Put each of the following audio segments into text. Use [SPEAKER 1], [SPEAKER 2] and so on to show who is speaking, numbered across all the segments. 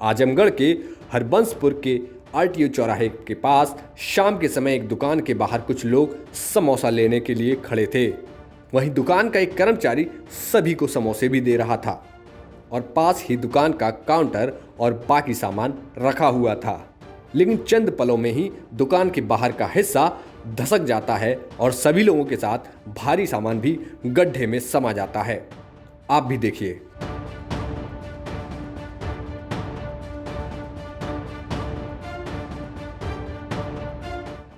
[SPEAKER 1] आजमगढ़ के हरबंसपुर के आरटीओ चौराहे के पास शाम के समय एक दुकान के बाहर कुछ लोग समोसा लेने के लिए खड़े थे। वहीं दुकान का एक कर्मचारी सभी को समोसे भी दे रहा था और पास ही दुकान का काउंटर और बाकी सामान रखा हुआ था। लेकिन चंद पलों में ही दुकान के बाहर का हिस्सा धसक जाता है और सभी लोगों के साथ भारी सामान भी गड्ढे में समा जाता है। आप भी देखिए।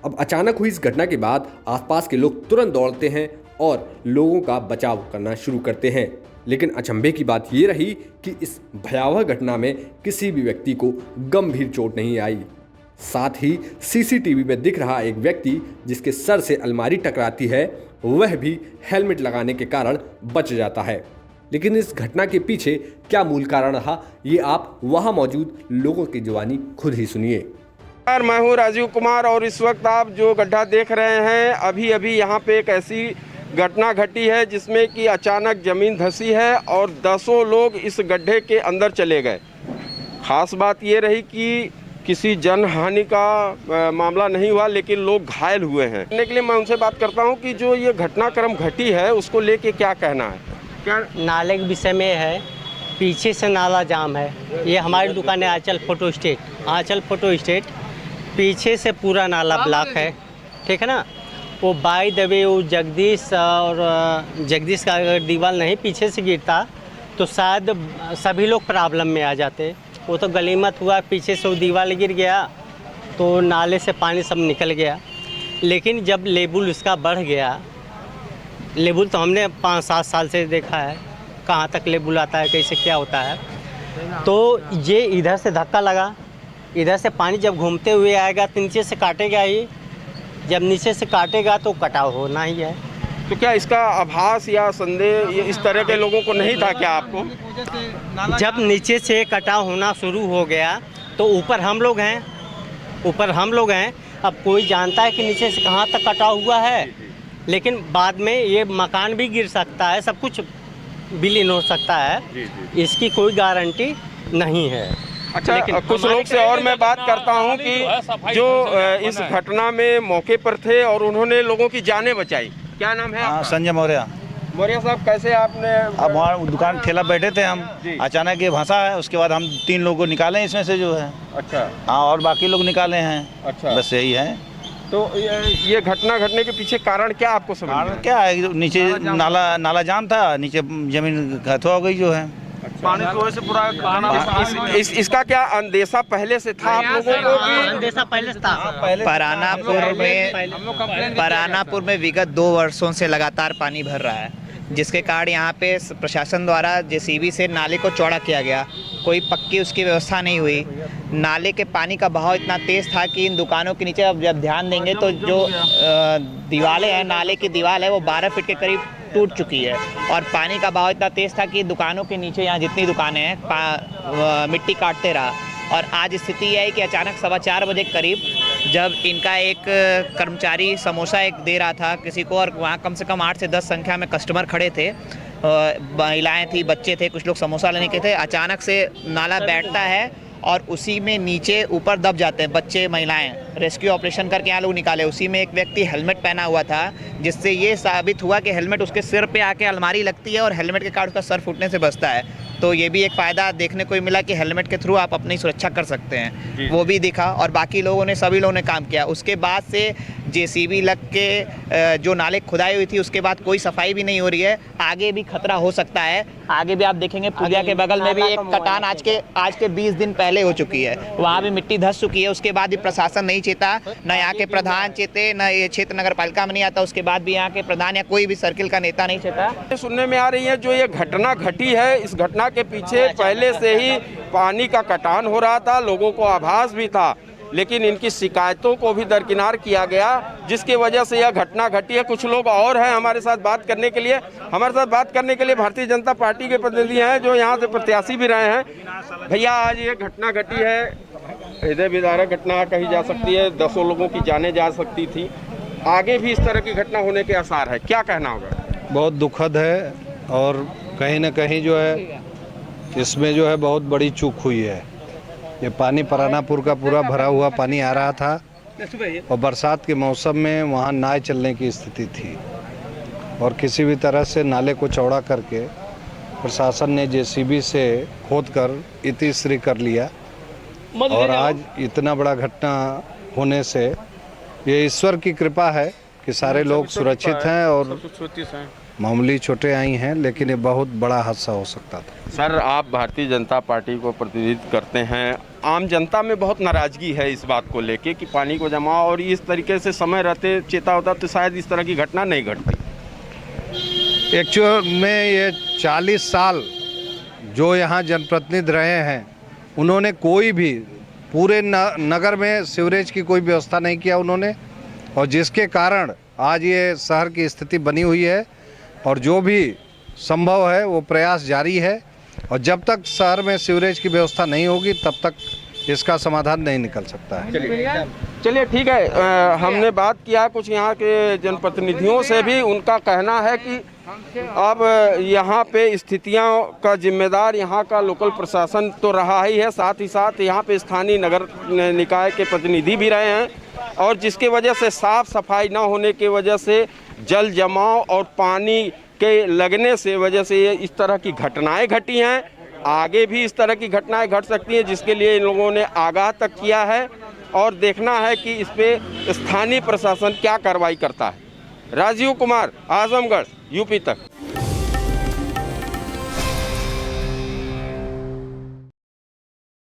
[SPEAKER 1] अब अचानक हुई इस घटना के बाद आसपास के लोग तुरंत दौड़ते हैं और लोगों का बचाव करना शुरू करते हैं। लेकिन अचंभे की बात यह रही कि इस भयावह घटना में किसी भी व्यक्ति को गंभीर चोट नहीं आई। साथ ही सीसीटीवी में दिख रहा एक व्यक्ति जिसके सर से अलमारी टकराती है, वह भी हेलमेट लगाने के कारण बच जाता है। लेकिन इस घटना के पीछे क्या मूल कारण रहा, ये आप वहां मौजूद लोगों की जुबानी खुद ही सुनिए।
[SPEAKER 2] मैं हूं राजीव कुमार और इस वक्त आप जो गड्ढा देख रहे हैं, अभी यहां पे एक ऐसी घटना घटी है जिसमें कि अचानक ज़मीन धंसी है और दसों लोग इस गड्ढे के अंदर चले गए। ख़ास बात ये रही कि किसी जनहानि का मामला नहीं हुआ, लेकिन लोग घायल हुए हैं। करने के लिए मैं उनसे बात करता हूं कि जो ये घटनाक्रम घटी है उसको लेके क्या कहना है। क्या
[SPEAKER 3] नाले के विषय में है, पीछे से नाला जाम है। ये हमारी दुकान है आंचल फोटो स्टेट, पीछे से पूरा नाला ब्लॉक है, ठीक है ना। वो बाय द वे वो जगदीश का अगर दीवार नहीं पीछे से गिरता तो शायद सभी लोग प्रॉब्लम में आ जाते। वो तो गलीमत हुआ, पीछे से वो दीवार गिर गया तो नाले से पानी सब निकल गया। लेकिन जब लेवल इसका बढ़ गया, लेवल तो हमने 5-7 साल से देखा है कहाँ तक लेवल आता है, कैसे क्या होता है। तो ये इधर से धक्का लगा, इधर से पानी जब घूमते हुए आएगा तो नीचे से काटेगा ही, जब नीचे से काटेगा तो कटाव होना ही है।
[SPEAKER 2] तो क्या इसका आभास या संदेह इस तरह के लोगों को नहीं था क्या आपको?
[SPEAKER 3] जब नीचे से कटाव होना शुरू हो गया तो ऊपर हम लोग हैं, अब कोई जानता है कि नीचे से कहाँ तक कटाव हुआ है। लेकिन बाद में ये मकान भी गिर सकता है, सब कुछ विलीन हो सकता है, इसकी कोई गारंटी नहीं है।
[SPEAKER 2] अच्छा, कुछ लोग से और मैं बात करता हूं कि जो इस घटना में मौके पर थे और उन्होंने लोगों की जानें बचाई। क्या नाम है?
[SPEAKER 4] संजय मौर्य।
[SPEAKER 2] मौर्य साहब, कैसे आपने?
[SPEAKER 4] अब वहाँ दुकान ठेला बैठे थे हम, अचानक ये भाषा है, उसके बाद हम 3 लोगों को निकाले इसमें से जो है।
[SPEAKER 2] अच्छा।
[SPEAKER 4] हाँ, और बाकी लोग निकाले हैं।
[SPEAKER 2] अच्छा,
[SPEAKER 4] बस यही है।
[SPEAKER 2] तो ये घटना घटने के पीछे कारण क्या आपको समझ?
[SPEAKER 4] कारण क्या है, नीचे नाला जाम था, नीचे जमीन गठुआ हो गई जो है।
[SPEAKER 2] पानी की वजह से पूरा इसका क्या अंदेशा पहले से था आप लोगों को?
[SPEAKER 3] अंदेशा पहले से था।
[SPEAKER 5] परानापुर में विगत 2 वर्षों से लगातार पानी भर रहा है, जिसके कारण यहाँ पे प्रशासन द्वारा जेसीबी से नाले को चौड़ा किया गया। कोई पक्की उसकी व्यवस्था नहीं हुई। नाले के पानी का बहाव इतना तेज़ था कि इन दुकानों के नीचे अब जब ध्यान देंगे तो जो दीवारें हैं, नाले की दीवार है, वो 12 फीट के करीब टूट चुकी है और पानी का बहाव इतना तेज़ था कि दुकानों के नीचे यहाँ जितनी दुकानें हैं मिट्टी काटते रहा। और आज स्थिति यह है कि अचानक 4:15 बजे करीब जब इनका एक कर्मचारी समोसा एक दे रहा था किसी को, और वहाँ कम से कम 8 से 10 संख्या में कस्टमर खड़े थे, महिलाएं थी, बच्चे थे, कुछ लोग समोसा लेने के थे। अचानक से नाला बैठता है और उसी में नीचे ऊपर दब जाते हैं बच्चे, महिलाएं। रेस्क्यू ऑपरेशन करके यहाँ लोग निकाले। उसी में एक व्यक्ति हेलमेट पहना हुआ था, जिससे ये साबित हुआ कि हेलमेट उसके सिर पे आके अलमारी लगती है और हेलमेट के कारण उसका सर फूटने से बचता है। तो ये भी एक फ़ायदा देखने को मिला कि हेलमेट के थ्रू आप अपनी सुरक्षा कर सकते हैं, वो भी दिखा। और बाकी सभी लोगों ने काम किया। उसके बाद से जेसीबी लग के जो नाले खुदाई हुई थी, उसके बाद कोई सफाई भी नहीं हो रही है। आगे भी खतरा हो सकता है। आगे भी आप देखेंगे पुलिया के बगल में भी एक कटान आज के 20 दिन पहले हो चुकी है, वहाँ भी मिट्टी धस चुकी है। उसके बाद भी प्रशासन नहीं चेता, न यहाँ के प्रधान चेते, न ये क्षेत्र नगर पालिका में नहीं आता। उसके बाद भी यहाँ के प्रधान या कोई भी सर्किल का नेता नहीं चेता।
[SPEAKER 2] सुनने में आ रही है जो ये घटना घटी है, इस घटना के पीछे पहले से ही पानी का कटान हो रहा था, लोगों को आभास भी था, लेकिन इनकी शिकायतों को भी दरकिनार किया गया, जिसकी वजह से यह घटना घटी है। कुछ लोग और हैं हमारे साथ बात करने के लिए। भारतीय जनता पार्टी के प्रतिनिधि हैं जो यहाँ से प्रत्याशी भी रहे हैं। भैया, आज ये घटना घटी है, हृदय विदारक घटना कही जा सकती है, 10 लोगों की जानें जा सकती थी। आगे भी इस तरह की घटना होने के आसार है, क्या कहना होगा?
[SPEAKER 6] बहुत दुखद है और कहीं ना कहीं जो है इसमें जो है बहुत बड़ी चूक हुई है। ये पानी परानापुर का पूरा भरा हुआ पानी आ रहा था और बरसात के मौसम में वहाँ नाव चलने की स्थिति थी और किसी भी तरह से नाले को चौड़ा करके प्रशासन ने जेसीबी से खोदकर इतिश्री कर लिया और आज इतना बड़ा घटना होने से ये ईश्वर की कृपा है कि सारे लोग सुरक्षित हैं और मामूली चोटें आई हैं, लेकिन ये बहुत बड़ा हादसा हो सकता था।
[SPEAKER 2] सर, आप भारतीय जनता पार्टी को प्रतिनिधित्व करते हैं। आम जनता में बहुत नाराजगी है इस बात को लेके कि पानी को जमा और इस तरीके से समय रहते चेता होता तो शायद इस तरह की घटना नहीं घटती।
[SPEAKER 6] एक्चुअल में ये 40 साल जो यहाँ जनप्रतिनिधि रहे हैं उन्होंने कोई भी पूरे नगर में सीवरेज की कोई व्यवस्था नहीं किया उन्होंने, और जिसके कारण आज ये शहर की स्थिति बनी हुई है और जो भी संभव है वो प्रयास जारी है और जब तक शहर में सीवरेज की व्यवस्था नहीं होगी तब तक इसका समाधान नहीं निकल सकता है।
[SPEAKER 2] चलिए ठीक है, हमने बात किया कुछ यहाँ के जनप्रतिनिधियों से भी। उनका कहना है कि अब यहाँ पे स्थितियों का जिम्मेदार यहाँ का लोकल प्रशासन तो रहा ही है, साथ ही साथ यहाँ पे स्थानीय नगर निकाय के प्रतिनिधि भी रहे हैं और जिसके वजह से साफ सफाई ना होने की वजह से जल जमाव और पानी के लगने से वजह से ये इस तरह की घटनाएं घटी हैं। आगे भी इस तरह की घटनाएं घट सकती हैं, जिसके लिए इन लोगों ने आगाह तक किया है और देखना है कि इस पे स्थानीय प्रशासन क्या कार्रवाई करता है। राजीव कुमार, आजमगढ़, यूपी तक।